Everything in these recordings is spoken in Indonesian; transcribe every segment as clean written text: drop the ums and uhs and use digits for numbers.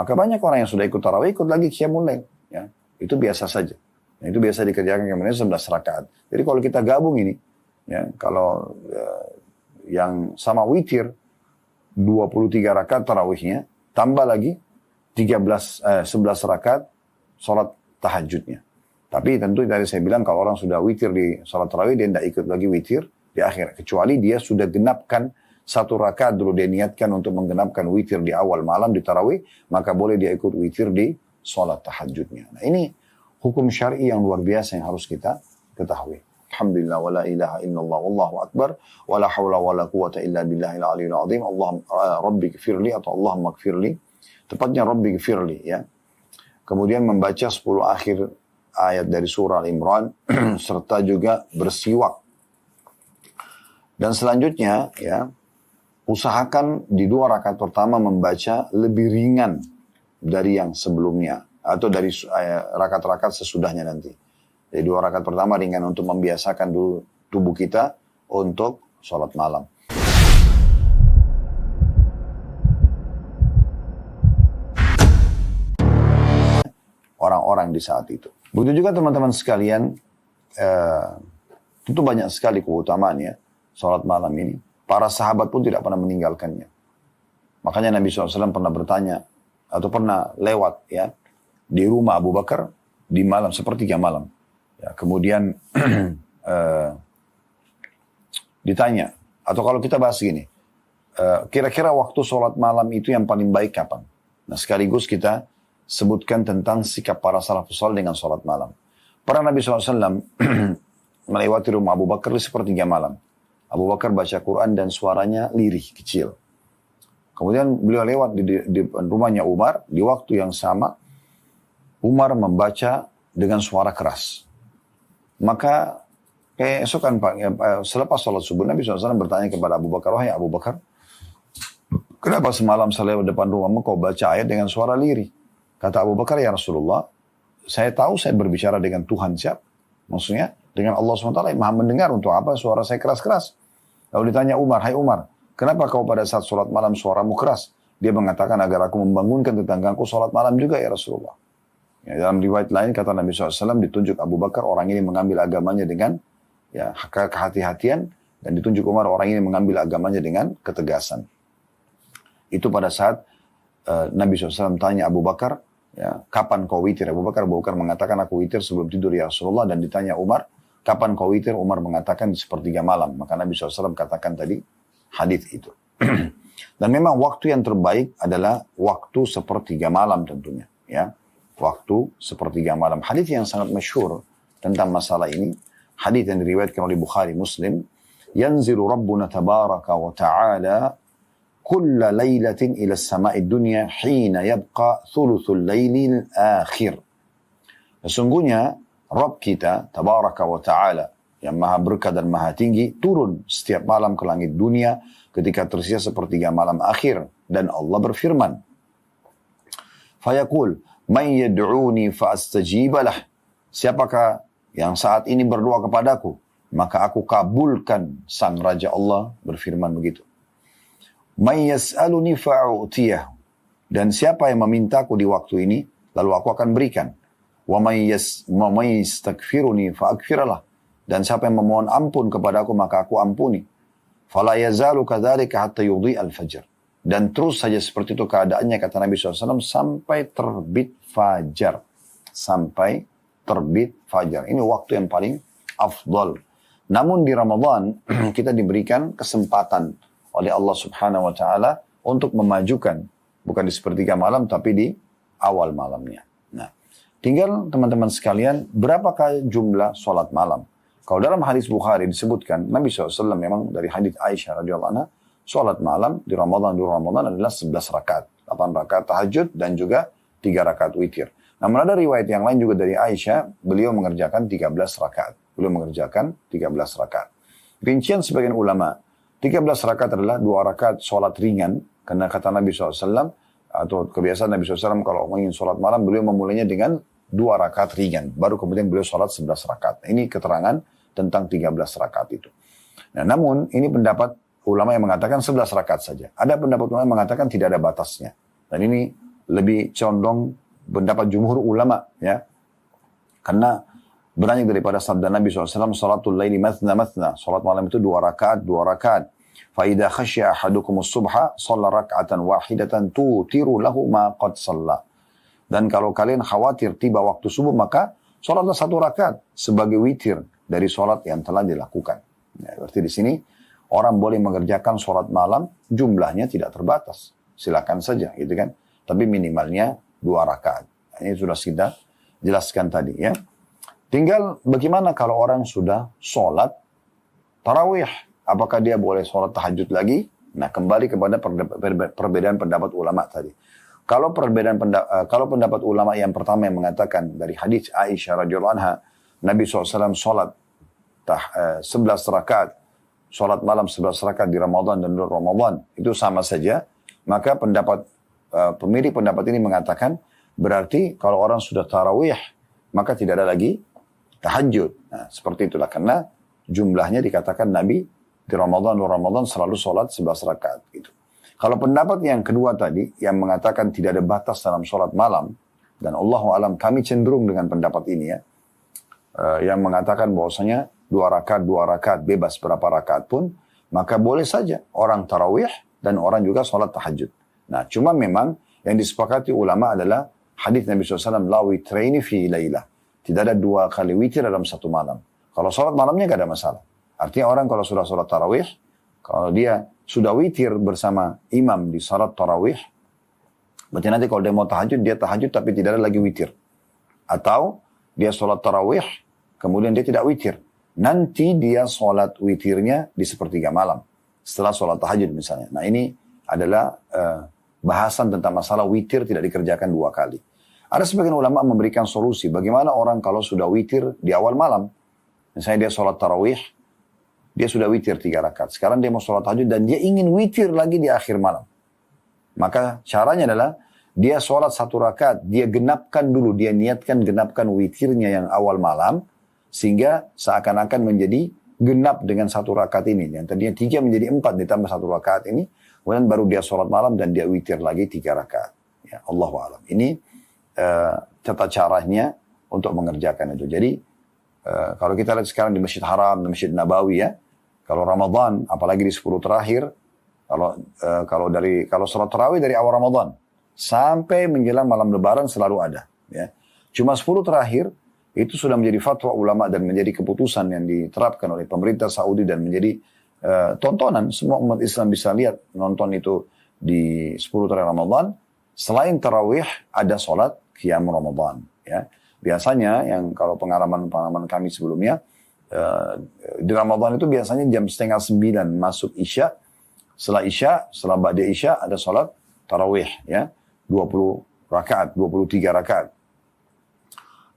Maka banyak orang yang sudah ikut tarawih, ikut lagi qiyamul lail. Ya, itu biasa saja. Nah, itu biasa dikerjakan kemudian 11 rakaat. Jadi kalau kita gabung ini, ya, kalau yang sama witir, 23 rakaat tarawihnya, tambah lagi 11 rakaat sholat tahajudnya. Tapi tentu tadi saya bilang kalau orang sudah witir di sholat tarawih, dia tidak ikut lagi witir di akhir. Kecuali dia sudah genapkan 1 rakaat dulu, dia niatkan untuk menggenapkan witir di awal malam di tarawih, maka boleh dia ikut witir di sholat tahajudnya. Nah, ini hukum syar'i yang luar biasa yang harus kita ketahui. Alhamdulillah wa la ilaha illallah wallahu akbar wa la hawla wa la quwata illa billahil aliyil azim. Rabbi gfirli atau Allahumma gfirli. Tepatnya Rabbi gfirli, ya. Kemudian membaca 10 akhir ayat dari surah Al-Imran serta juga bersiwak. Dan selanjutnya, ya, usahakan di 2 rakaat pertama membaca lebih ringan dari yang sebelumnya atau dari rakaat-rakaat sesudahnya nanti. Jadi 2 rakaat pertama ringan untuk membiasakan dulu tubuh kita untuk sholat malam. Orang-orang di saat itu. Begitu juga teman-teman sekalian, tentu banyak sekali keutamaannya sholat malam ini. Para sahabat pun tidak pernah meninggalkannya. Makanya Nabi SAW pernah bertanya atau pernah lewat, ya, di rumah Abu Bakar di malam, sepertiga malam. Ya, kemudian ditanya, atau kalau kita bahas gini, kira-kira waktu sholat malam itu yang paling baik kapan? Nah, sekaligus kita sebutkan tentang sikap para salafus saleh dengan sholat malam. Para Nabi SAW melewati rumah Abu Bakar di sepertiga malam. Abu Bakar baca Quran dan suaranya lirih, kecil. Kemudian beliau lewat di rumahnya Umar, di waktu yang sama, Umar membaca dengan suara keras. Maka keesokan selepas sholat subuh, Nabi SAW bertanya kepada Abu Bakar, wahai Abu Bakar, kenapa semalam saya lewat depan rumahmu kau baca ayat dengan suara lirih? Kata Abu Bakar, ya Rasulullah, saya tahu saya berbicara dengan Tuhan siap. Maksudnya dengan Allah SWT yang maha mendengar, untuk apa suara saya keras-keras. Lalu ditanya Umar, hai Umar, kenapa kau pada saat sholat malam suaramu keras? Dia mengatakan agar aku membangunkan tetanggaku sholat malam juga ya Rasulullah. Ya, dalam riwayat lain kata Nabi SAW, ditunjuk Abu Bakar orang ini mengambil agamanya dengan, ya, kehati-hatian, dan ditunjuk Umar orang ini mengambil agamanya dengan ketegasan. Itu pada saat Nabi SAW tanya Abu Bakar, ya, kapan kau witir? Abu Bakar mengatakan aku witir sebelum tidur ya Rasulullah. Dan ditanya Umar, kapan kau witir? Umar mengatakan sepertiga malam. Maka Nabi SAW katakan tadi hadis itu. Dan memang waktu yang terbaik adalah waktu sepertiga malam tentunya, ya. Waktu sepertiga malam. Hadis yang sangat masyhur tentang masalah ini, hadis yang diriwayatkan oleh Bukhari Muslim, yanzilu Rabbuna tabaraka wa ta'ala kulla laylatin ila as-sama'i dunya hina yabqa thuluthul laylil akhir. Sesungguhnya Rabb kita tabaraka wa ta'ala yang maha berkah dan maha tinggi turun setiap malam ke langit dunia ketika tersisa sepertiga malam akhir, dan Allah berfirman, fayaqul man yad'uni fa astajibalah. Siapakah yang saat ini berdoa kepadaku, maka aku kabulkan. Sang Raja Allah berfirman begitu. Man yas'aluni fa'u'tiyah. Dan siapa yang memintaku di waktu ini, lalu aku akan berikan. Wa man yastaghfiruni fa'aghfiralah. Dan siapa yang memohon ampun kepadaku, maka aku ampuni. Fala yazalu kadzalika hatta yudhi'al fajr. Dan terus saja seperti itu keadaannya, kata Nabi SAW, sampai terbit fajar. Sampai terbit fajar. Ini waktu yang paling afdal. Namun di Ramadan, kita diberikan kesempatan oleh Allah Subhanahu wa Ta'ala untuk memajukan. Bukan di sepertiga malam, tapi di awal malamnya. Nah, tinggal teman-teman sekalian, berapakah jumlah sholat malam? Kalau dalam hadis Bukhari disebutkan, Nabi SAW memang dari hadis Aisyah radhiyallahu anha, sholat malam di Ramadan adalah 11 rakaat. 8 rakaat tahajud dan juga 3 rakaat witir. Namun ada riwayat yang lain juga dari Aisyah, beliau mengerjakan 13 rakaat. Rincian sebagian ulama, 13 rakaat adalah 2 rakaat sholat ringan. Karena kata Nabi SAW, atau kebiasaan Nabi SAW kalau ingin sholat malam, beliau memulainya dengan 2 rakaat ringan. Baru kemudian beliau sholat 11 rakaat. Ini keterangan tentang 13 rakaat itu. Nah, namun ini pendapat ulama yang mengatakan 11 rakaat saja. Ada pendapat ulama yang mengatakan tidak ada batasnya. Dan ini lebih condong pendapat jumhur ulama, ya. Karena berangkat daripada sabda Nabi SAW, salatul laili mathna mathna. Salat malam itu 2 rakaat, 2 rakaat. Fa idza khasya ahadukumus subha, shalla rak'atan wahidatan tutiru lahu ma qad shalla. Dan kalau kalian khawatir tiba waktu subuh, maka salatlah 1 rakaat sebagai witir dari salat yang telah dilakukan. Ya, berarti di sini orang boleh mengerjakan salat malam, jumlahnya tidak terbatas. Silakan saja, gitu kan. Tapi minimalnya 2 rakaat. Ini sudah kita jelaskan tadi, ya. Tinggal bagaimana kalau orang sudah sholat tarawih, apakah dia boleh sholat tahajud lagi? Nah, kembali kepada perbedaan pendapat ulama tadi. Kalau pendapat ulama yang pertama yang mengatakan dari hadis Aisyah radhiyallahu anha, Nabi SAW sholat 11 rakaat, sholat malam 11 rakaat di Ramadan dan luar Ramadan, itu sama saja. Maka pemilik pendapat ini mengatakan, berarti kalau orang sudah tarawih, maka tidak ada lagi tahajud. Nah, seperti itulah. Karena jumlahnya dikatakan Nabi di Ramadan, luar Ramadan selalu sholat 11 rakaat. Gitu. Kalau pendapat yang kedua tadi, yang mengatakan tidak ada batas dalam sholat malam, dan Allahu alam kami cenderung dengan pendapat ini, ya, yang mengatakan bahwasanya 2 rakaat, bebas berapa rakaat pun, maka boleh saja orang tarawih dan orang juga sholat tahajud. Nah, cuma memang yang disepakati ulama adalah hadis Nabi SAW, la witraini fi lailah. Tidak ada 2 kali witir dalam 1 malam. Kalau sholat malamnya gak ada masalah. Artinya orang kalau sudah sholat tarawih, kalau dia sudah witir bersama imam di sholat tarawih, berarti nanti kalau dia mau tahajud, dia tahajud tapi tidak ada lagi witir. Atau dia sholat tarawih, kemudian dia tidak witir. Nanti dia sholat witirnya di sepertiga malam. Setelah sholat tahajud misalnya. Nah, ini adalah bahasan tentang masalah witir tidak dikerjakan 2 kali. Ada sebagian ulama memberikan solusi. Bagaimana orang kalau sudah witir di awal malam. Misalnya dia sholat tarawih, dia sudah witir 3 rakaat. Sekarang dia mau sholat tahajud dan dia ingin witir lagi di akhir malam. Maka caranya adalah dia sholat 1 rakaat, dia genapkan dulu, dia niatkan genapkan witirnya yang awal malam, sehingga seakan-akan menjadi genap dengan 1 rakaat ini. Yang tadinya 3 menjadi 4 ditambah 1 rakaat ini. Kemudian baru dia sholat malam dan dia witir lagi 3 rakaat. Ya, Allahu a'lam. Ini tata caranya untuk mengerjakan itu. Jadi kalau kita lihat sekarang di Masjid Haram, di Masjid Nabawi, ya, kalau Ramadan, apalagi di 10 terakhir, kalau sholat tarawih dari awal Ramadan sampai menjelang malam Lebaran selalu ada. Ya. Cuma 10 terakhir itu sudah menjadi fatwa ulama dan menjadi keputusan yang diterapkan oleh pemerintah Saudi dan menjadi tontonan. Semua umat Islam bisa lihat, nonton itu di 10 terakhir Ramadan. Selain tarawih ada sholat qiyam Ramadan. Ya. Biasanya yang kalau pengalaman kami sebelumnya, di Ramadan itu biasanya jam 8:30 masuk Isya. Setelah Isya, setelah Ba'da Isya ada sholat tarawih. Ya. 20 rakaat, 23 rakaat.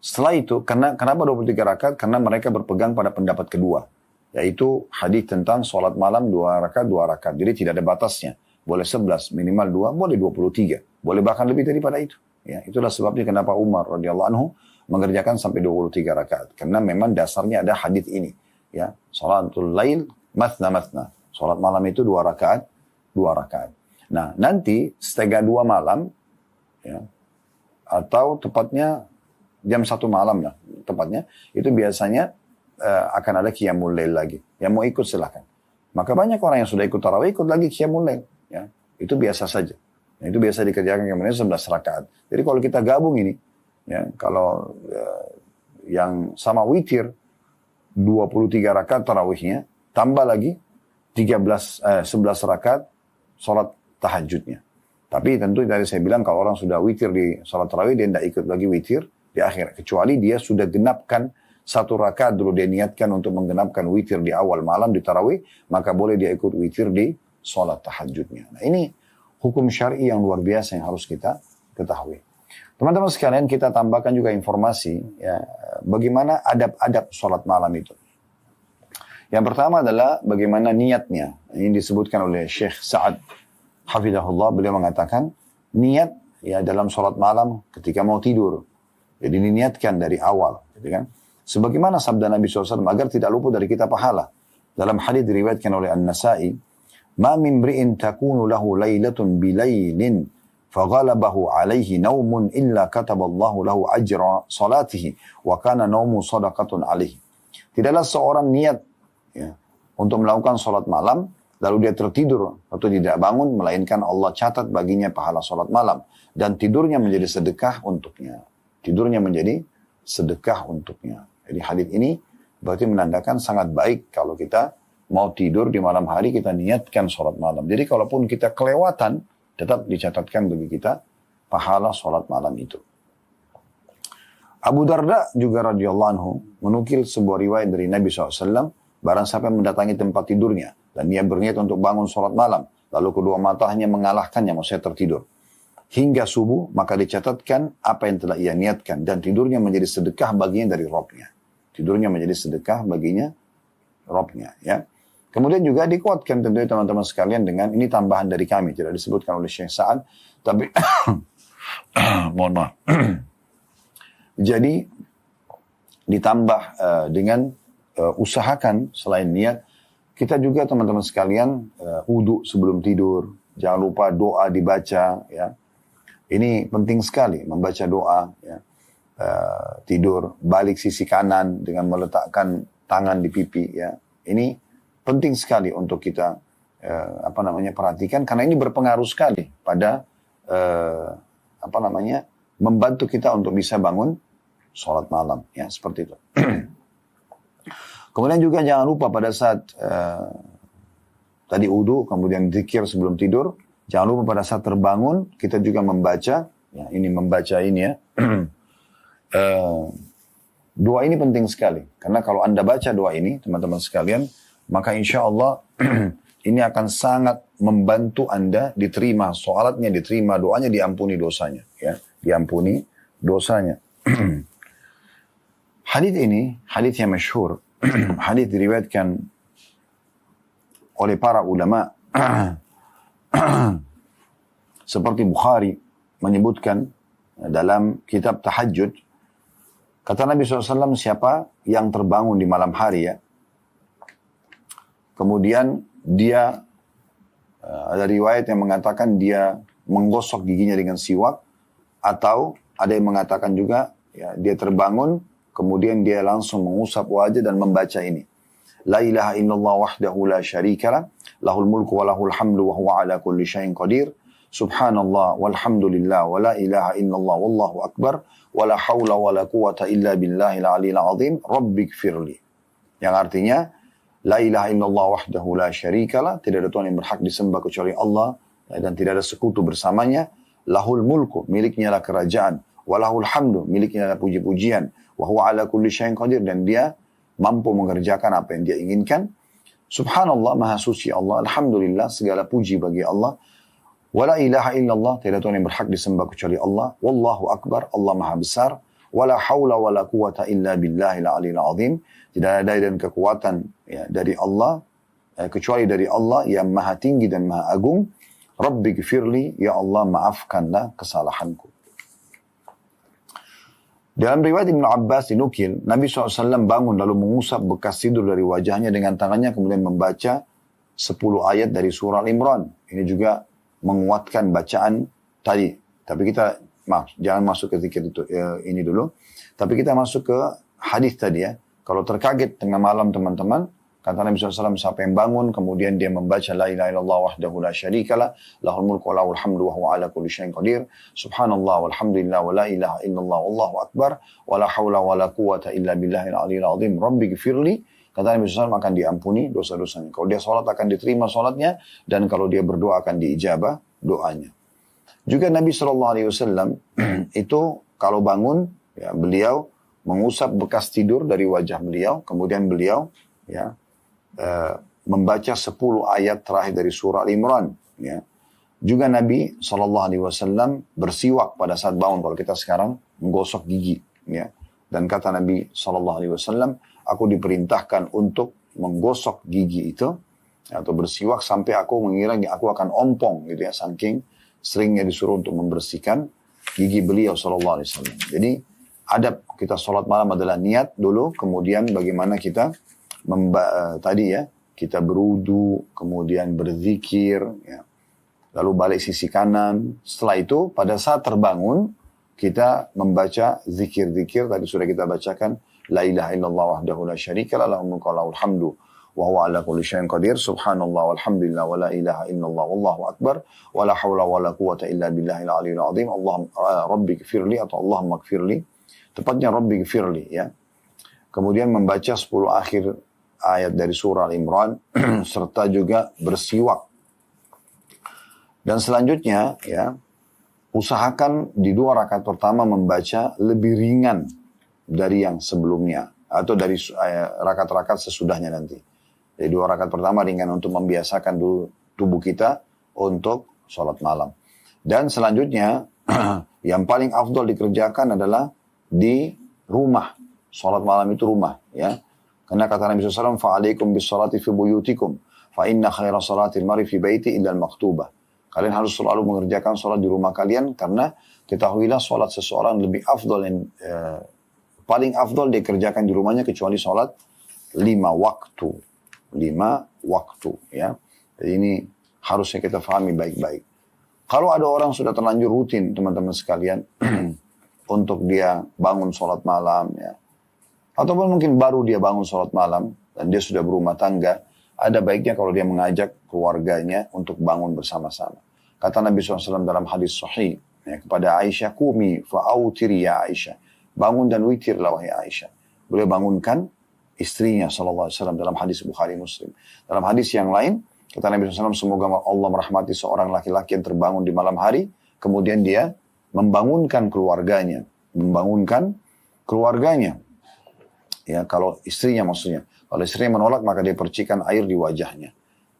Setelah itu, kenapa 23 rakaat? Karena mereka berpegang pada pendapat kedua. Yaitu hadis tentang sholat malam 2 rakaat, 2 rakaat. Jadi tidak ada batasnya. Boleh 11, minimal 2, boleh 23. Boleh bahkan lebih daripada itu. Ya, itulah sebabnya kenapa Umar radhiyallahu anhu mengerjakan sampai 23 rakaat. Karena memang dasarnya ada hadis ini. Ya, sholatul lail mathna mathna. Sholat malam itu 2 rakaat, 2 rakaat. Nah, nanti setengah 2 malam, ya, atau tepatnya jam 1 malam lah, tepatnya, itu biasanya akan ada qiyamul lail lagi. Yang mau ikut silahkan. Maka banyak orang yang sudah ikut tarawih, ikut lagi qiyamul lail. Ya, itu biasa saja. Nah, itu biasa dikerjakan kemudian 11 rakaat. Jadi kalau kita gabung ini, ya, kalau yang sama witir 23 rakaat tarawihnya, tambah lagi 11 rakaat sholat tahajudnya. Tapi tentu tadi saya bilang kalau orang sudah witir di sholat tarawih, dia tidak ikut lagi witir di akhir. Kecuali dia sudah genapkan 1 rakaat dulu, dia niatkan untuk menggenapkan witir di awal malam di tarawih, maka boleh dia ikut witir di sholat tahajudnya. Nah, ini hukum syar'i yang luar biasa yang harus kita ketahui. Teman-teman sekalian, kita tambahkan juga informasi, ya, bagaimana adab-adab sholat malam itu. Yang pertama adalah bagaimana niatnya. Ini disebutkan oleh Syekh Sa'ad Hafidahullah. Beliau mengatakan niat, ya, dalam sholat malam ketika mau tidur. Jadi diniatkan dari awal, gitu kan? Sebagaimana sabda Nabi SAW agar tidak luput dari kita pahala. Dalam hadis diriwayatkan oleh An-Nasa'i, "Ma min mri'in takunu lahu lailatun bilailin فَغَلَبَهُ عَلَيْهِ نَوْمٌ إِلَّا كَتَبَ اللَّهُ لَهُ أَجْرَ صَلَاتِهِ وَكَانَ نَوْمُ صَدَقَةٌ عَلَيْهِ. Tidaklah seorang niat ya, untuk melakukan sholat malam, lalu dia tertidur atau tidak bangun, melainkan Allah catat baginya pahala sholat malam. Dan tidurnya menjadi sedekah untuknya. Tidurnya menjadi sedekah untuknya. Jadi hadis ini berarti menandakan sangat baik kalau kita mau tidur di malam hari, kita niatkan sholat malam. Jadi kalaupun kita kelewatan, tetap dicatatkan bagi kita pahala sholat malam itu. Abu Darda juga radhiyallahu anhu menukil sebuah riwayat dari Nabi SAW, barang siapa mendatangi tempat tidurnya, dan dia berniat untuk bangun sholat malam, lalu kedua matanya mengalahkannya, maksudnya tertidur, hingga subuh, maka dicatatkan apa yang telah ia niatkan, dan tidurnya menjadi sedekah baginya dari Rabbnya. Tidurnya menjadi sedekah baginya Rabbnya. Ya. Kemudian juga dikuatkan tentunya teman-teman sekalian dengan, ini tambahan dari kami, tidak disebutkan oleh Syekh Sa'ad, tapi mohon maaf. Jadi ditambah dengan usahakan selain niat, kita juga teman-teman sekalian wudu sebelum tidur, jangan lupa doa dibaca. Ya. Ini penting sekali membaca doa. Ya. Tidur balik sisi kanan dengan meletakkan tangan di pipi. Ya. Ini penting sekali untuk kita perhatikan, karena ini berpengaruh sekali pada membantu kita untuk bisa bangun sholat malam, ya seperti itu. Kemudian juga jangan lupa pada saat tadi wudu, kemudian zikir sebelum tidur, jangan lupa pada saat terbangun kita juga membaca, ya ini membaca ini ya. Doa ini penting sekali, karena kalau Anda baca doa ini teman-teman sekalian, maka insya Allah ini akan sangat membantu Anda diterima sholatnya, diterima doanya, diampuni dosanya. Ya, diampuni dosanya. Hadits ini, hadits yang masyhur, hadits diriwayatkan oleh para ulama, seperti Bukhari menyebutkan dalam kitab Tahajjud, kata Nabi SAW, siapa yang terbangun di malam hari ya, kemudian dia, ada riwayat yang mengatakan dia menggosok giginya dengan siwak, atau ada yang mengatakan juga ya, dia terbangun, kemudian dia langsung mengusap wajah dan membaca ini. La ilaha illallah wahdahu la syarikalah, lahul mulku wa lahul hamdu wa huwa ala kulli syai'in qadir. Subhanallah walhamdulillah wa la ilaha illallah wallahu akbar wa la hawla wa la quwata illa billahil aliyil azim rabbighfirli. Yang artinya, la ilaha illallah wahdahu la syarikalah, tidak ada Tuhan yang berhak disembah kecuali Allah dan tidak ada sekutu bersamanya. Lahul mulku, miliknya lah kerajaan, walahul hamdu, miliknya lah puji-pujian, wa huwa ala kulli syai'in qadir, dan dia mampu mengerjakan apa yang dia inginkan. Subhanallah, maha suci Allah, alhamdulillah, segala puji bagi Allah. Wala ilaha illallah, tidak ada Tuhan yang berhak disembah kecuali Allah. Wallahu akbar, Allah maha besar. Wala hawla wala quwata illa billahil aliyil azim. Tidak ada daya dan kekuatan ya, dari Allah, kecuali dari Allah yang maha tinggi dan maha agung. Rabbighfirli, ya Allah maafkanlah kesalahanku. Dalam riwayat Ibn Abbas dinukil, Nabi SAW bangun lalu mengusap bekas tidur dari wajahnya dengan tangannya, kemudian membaca 10 ayat dari surah Al-Imran. Ini juga menguatkan bacaan tadi. Tapi kita, jangan masuk ke zikir itu ini dulu. Tapi kita masuk ke hadis tadi ya. Kalau terkaget tengah malam teman-teman, kata Nabi SAW, siapa yang bangun, kemudian dia membaca la ilaha illallah wahdahu la syarikalah, lahul mulku wa lahul hamdu wa huwa ala kulli syai'in qadir, subhanallah walhamdulillah wa la ilaha illallah wallahu akbar, wa la hawla wa la quwata illa billahil aliyil azim, rabbighfirli, kata Nabi SAW, akan diampuni dosa-dosanya. Kalau dia sholat akan diterima sholatnya, dan kalau dia berdoa akan diijabah doanya. Juga Nabi SAW itu kalau bangun, ya, beliau mengusap bekas tidur dari wajah beliau, kemudian beliau ya membaca 10 ayat terakhir dari surah Al-Imran. Ya. Juga Nabi SAW bersiwak pada saat bangun. Kalau kita sekarang menggosok gigi, ya. Dan kata Nabi SAW, aku diperintahkan untuk menggosok gigi itu atau bersiwak sampai aku mengira aku akan ompong, gitu ya. Saking seringnya disuruh untuk membersihkan gigi beliau SAW. Jadi adab kita sholat malam adalah niat dulu, kemudian bagaimana kita tadi ya, kita berudu, kemudian berzikir, ya. lalu balik sisi kanan. Setelah itu pada saat terbangun kita membaca zikir-zikir tadi sudah kita bacakan, la ilaha illallah wahdahu la syarika lah, lahul mulku wa lahul hamdu wa huwa ala kulli syai'in qadir, subhanallah walhamdulillah wa la ilaha illallah wallahu akbar wa la haula wa la quwwata illa billahil aliyyil azim, Allahumma rabbi gfirli atau Allahumma gfirli, tepatnya rabbi gfirli ya. Kemudian membaca 10 akhir ayat dari surah Al-Imran serta juga bersiwak. Dan selanjutnya ya, usahakan di 2 rakaat pertama membaca lebih ringan dari yang sebelumnya atau dari rakaat-rakaat sesudahnya nanti. Jadi 2 rakaat pertama ringan untuk membiasakan dulu tubuh kita untuk sholat malam. Dan selanjutnya yang paling afdal dikerjakan adalah di rumah. Sholat malam itu rumah ya. Karena kata Nabi SAW, fa'alaikum bis salati fi buyutikum fa inna khaira salatil mar'i fi baiti illa al-maktubah. Kalian harus selalu mengerjakan sholat di rumah kalian, karena ketahuilah sholat seseorang lebih afdal, paling afdal dikerjakan di rumahnya kecuali sholat 5 waktu. 5 waktu ya. Jadi ini harusnya kita fahami baik-baik. Kalau ada orang sudah terlanjur rutin teman-teman sekalian untuk dia bangun sholat malam ya, ataupun mungkin baru dia bangun sholat malam dan dia sudah berumah tangga, ada baiknya kalau dia mengajak keluarganya untuk bangun bersama-sama. Kata Nabi SAW dalam hadis sahih ya, kepada Aisyah, kumi fa'autiri ya Aisyah, bangun dan witirlah wahai Aisyah. Beliau bangunkan istrinya SAW dalam hadis Bukhari Muslim. Dalam hadis yang lain, kata Nabi SAW, semoga Allah merahmati seorang laki-laki yang terbangun di malam hari, kemudian dia membangunkan keluarganya. Ya, kalau istrinya maksudnya. Kalau istrinya menolak, maka dia percikan air di wajahnya.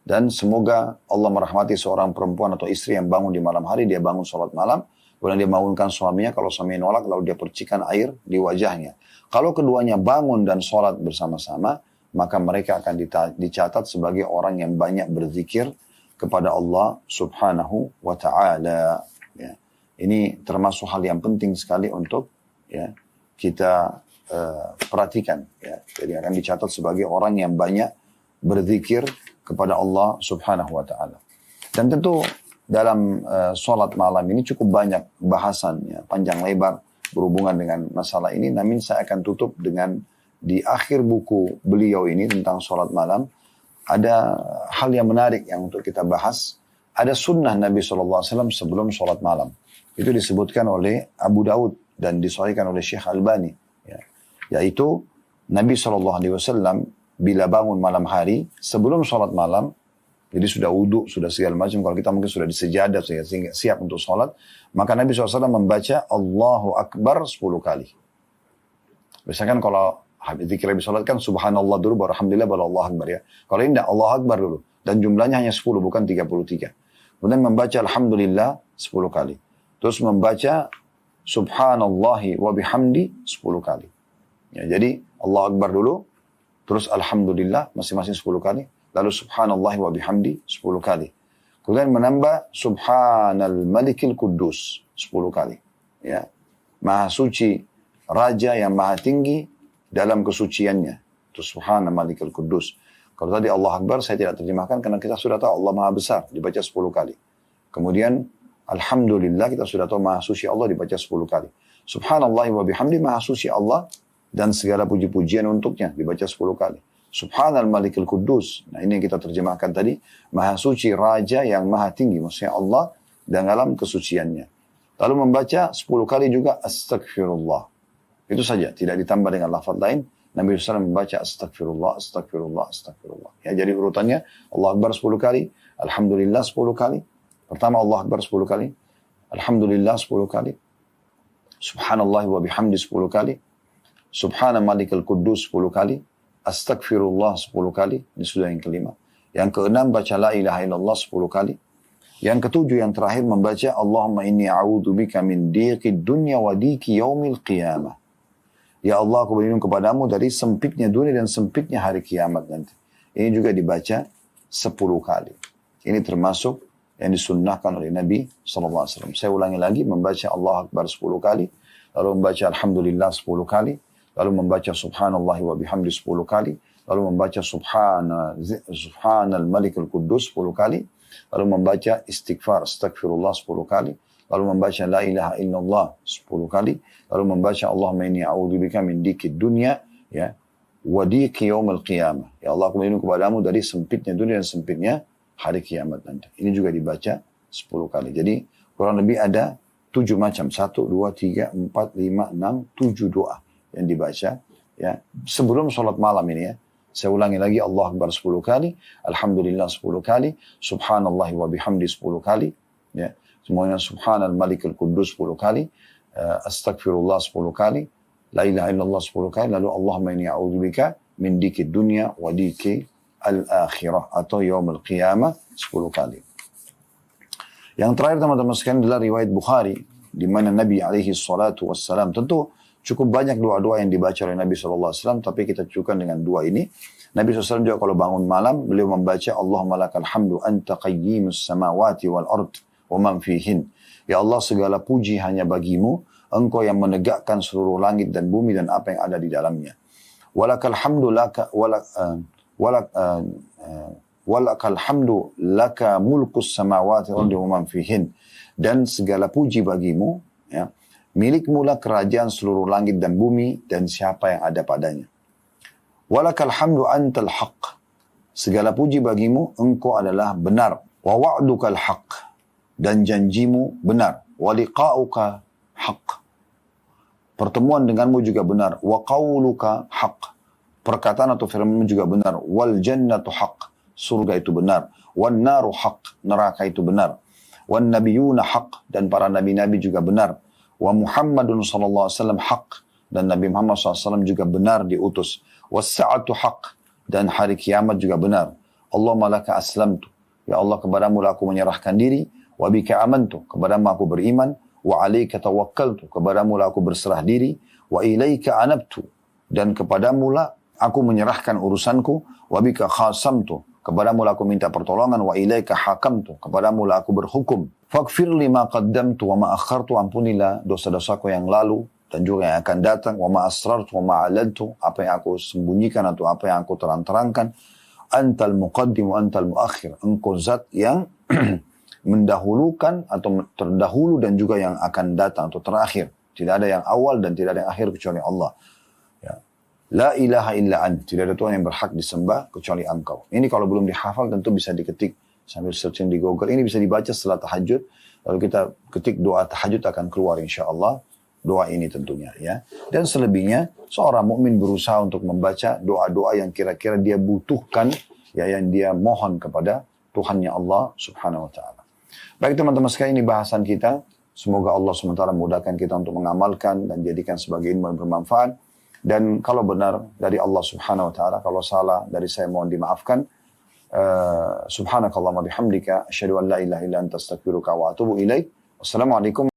Dan semoga Allah merahmati seorang perempuan atau istri yang bangun di malam hari, dia bangun sholat malam, kemudian dia bangunkan suaminya, kalau suaminya nolak, lalu dia percikan air di wajahnya. Kalau keduanya bangun dan sholat bersama-sama, maka mereka akan dicatat sebagai orang yang banyak berzikir kepada Allah subhanahu wa ta'ala. Ya. Ini termasuk hal yang penting sekali untuk ya, kita perhatikan ya. Jadi akan dicatat sebagai orang yang banyak berzikir kepada Allah subhanahu wa ta'ala. Dan tentu dalam sholat malam ini cukup banyak bahasan ya, panjang lebar berhubungan dengan masalah ini. Namun saya akan tutup dengan di akhir buku beliau ini tentang sholat malam ada hal yang menarik yang untuk kita bahas. Ada sunnah Nabi SAW sebelum sholat malam. Itu disebutkan oleh Abu Daud dan disahihkan oleh Syekh Albani. Yaitu Nabi SAW bila bangun malam hari sebelum sholat malam, jadi sudah wudhu, sudah segala macam, kalau kita mungkin sudah disejadah sehingga siap untuk sholat, maka Nabi SAW membaca Allahu Akbar 10 kali. Misalkan kalau zikir habis sholat kan subhanallah dulu, baru alhamdulillah, baru Allah Akbar ya. Kalau ini tidak, Allah Akbar dulu. Dan jumlahnya hanya 10, bukan 33. Kemudian membaca alhamdulillah 10 kali. Terus membaca subhanallahi wa bihamdi 10 kali. Ya, jadi Allah Akbar dulu, terus alhamdulillah masing-masing 10 kali, lalu subhanallah wa bihamdi 10 kali. Kemudian menambah subhanal malikil kudus 10 kali. Ya. Maha suci, raja yang maha tinggi dalam kesuciannya. Itu subhanal malikil kudus. Kalau tadi Allah Akbar saya tidak terjemahkan karena kita sudah tahu Allah maha besar, dibaca 10 kali. Kemudian alhamdulillah kita sudah tahu maha suci Allah, dibaca 10 kali. Subhanallah wa bihamdi, maha suci Allah dan segala puji-pujian untuknya, dibaca 10 kali. Subhanal malikil kudus. Nah ini yang kita terjemahkan tadi. Maha suci raja yang maha tinggi. Maksudnya Allah dan dalam kesuciannya. Lalu membaca 10 kali juga astagfirullah. Itu saja. Tidak ditambah dengan lafaz lain. Nabi SAW membaca astagfirullah, astagfirullah, astagfirullah. Ya, jadi urutannya Allah Akbar 10 kali. Alhamdulillah 10 kali. Pertama Allah Akbar 10 kali. Alhamdulillah 10 kali. Subhanallah wa bihamdi 10 kali. Subhana malikal kudus 10 kali. Astagfirullah 10 kali. Ini sudah yang kelima. Yang keenam baca la ilaha illallah 10 kali. Yang ketujuh yang terakhir membaca Allahumma inni a'udzubika min diqid dunya wa diqi yaumil qiyamah. Ya Allah, aku berlindung kepadamu dari sempitnya dunia dan sempitnya hari kiamat nanti. Ini juga dibaca 10 kali. Ini termasuk yang disunnahkan oleh Nabi SAW. Saya ulangi lagi, membaca Allah Akbar 10 kali. Lalu membaca Alhamdulillah 10 kali. Lalu membaca Subhanallah wa bihamdi 10 kali. Lalu membaca Subhanal Malikul Kudus 10 kali. lalu membaca istighfar, astagfirullah 10 kali, lalu membaca la ilaha illallah 10 kali, lalu membaca Allahumma inni a'udzubika min dikid dunya, ya, wa diki yaumil qiyamah. Ya Allah, aku berlindung kepadamu dari sempitnya dunia dan sempitnya hari kiamat nanti. Ini juga dibaca 10 kali. Jadi kurang lebih ada 7 macam. 1, 2, 3, 4, 5, 6, 7 doa yang dibaca. Ya, sebelum sholat malam ini ya. Saya ulangi lagi, Allah Akbar 10 kali, Alhamdulillah 10 kali, Subhanallah wa bihamdi 10 kali, ya. Semuanya Subhanal Malikul Quddus 10 kali, Astagfirullah 10 kali, La ilaha illallah 10 kali, lalu Allahumma inni a'udzubika min dikid dunya wa diki al-akhirah atau yaumil qiyamah 10 kali. Yang terakhir teman-teman sekalian adalah riwayat Bukhari, di mana Nabi alaihi salatu wassalam, tentu cukup banyak doa-doa yang dibaca oleh Nabi SAW, tapi kita cukupkan dengan dua ini. Nabi SAW juga kalau bangun malam, beliau membaca, Allahumma lakal hamdu anta qayyimus samawati wal ard wa man fihin. Ya Allah, segala puji hanya bagimu, engkau yang menegakkan seluruh langit dan bumi dan apa yang ada di dalamnya. Walakal hamdu laka mulkus samawati wal ardi wa man fihin. Dan segala puji bagimu, ya, milikmu lah kerajaan seluruh langit dan bumi dan siapa yang ada padanya. Walakal hamdu antal haq. Segala puji bagimu, engkau adalah benar. Wa wa'dukal haq. Dan janjimu benar. Wa liqa'uka haq. Pertemuan denganmu juga benar. Wa qawluka haq. Perkataan atau firmanmu juga benar. Wal jannatu haq. Surga itu benar. Wan naru haq. Neraka itu benar. Wan nabiyuna haq. Dan para nabi-nabi juga benar. Wa Muhammadun sallallahu alaihi wasallam haq, dan Nabi Muhammad SAW juga benar diutus. Was-sa'atu haq, dan hari kiamat juga benar. Allahumma laka aslamtu, ya Allah kepadamu lah aku menyerahkan diri. Wa bika amantu, kepadamu aku beriman. Wa alaika tawakkaltu, kepadamu lah aku berserah diri. Wa ilaika anabtu, dan kepadamu lah aku menyerahkan urusanku. Wa bika khasamtu, kepadamu lah aku minta pertolongan. Wa ilaika hakamtu, kepadamu lah aku berhukum. Faghfir lima qaddamtu wa ma akhartu, ampunilah dosa-dosaku yang lalu dan juga yang akan datang. Wa ma asrartu wa ma alantu, apa yang aku sembunyikan atau apa yang aku terang-terangkan. Antal muqaddim wa antal muakhir, engkau zat yang mendahulukan atau terdahulu dan juga yang akan datang atau terakhir. Tidak ada yang awal dan tidak ada yang akhir kecuali Allah. Ya. La ilaha illa ant, tidak ada Tuhan yang berhak disembah kecuali engkau. Ini kalau belum dihafal tentu bisa diketik sambil searching di Google. Ini bisa dibaca setelah tahajud. Lalu kita ketik doa tahajud akan keluar insyaAllah. Doa ini tentunya ya. Dan selebihnya seorang mukmin berusaha untuk membaca doa-doa yang kira-kira dia butuhkan, ya, yang dia mohon kepada Tuhannya Allah subhanahu wa ta'ala. Baik teman-teman sekalian, ini bahasan kita. Semoga Allah SWT memudahkan kita untuk mengamalkan dan jadikan sebagai ilmu yang bermanfaat. Dan kalau benar dari Allah subhanahu wa ta'ala, kalau salah dari saya mohon dimaafkan. Subhanakallahumma bihamdika asyhadu an la ilaha illa anta astaghfiruka wa atubu ilaik. Wassalamualaikum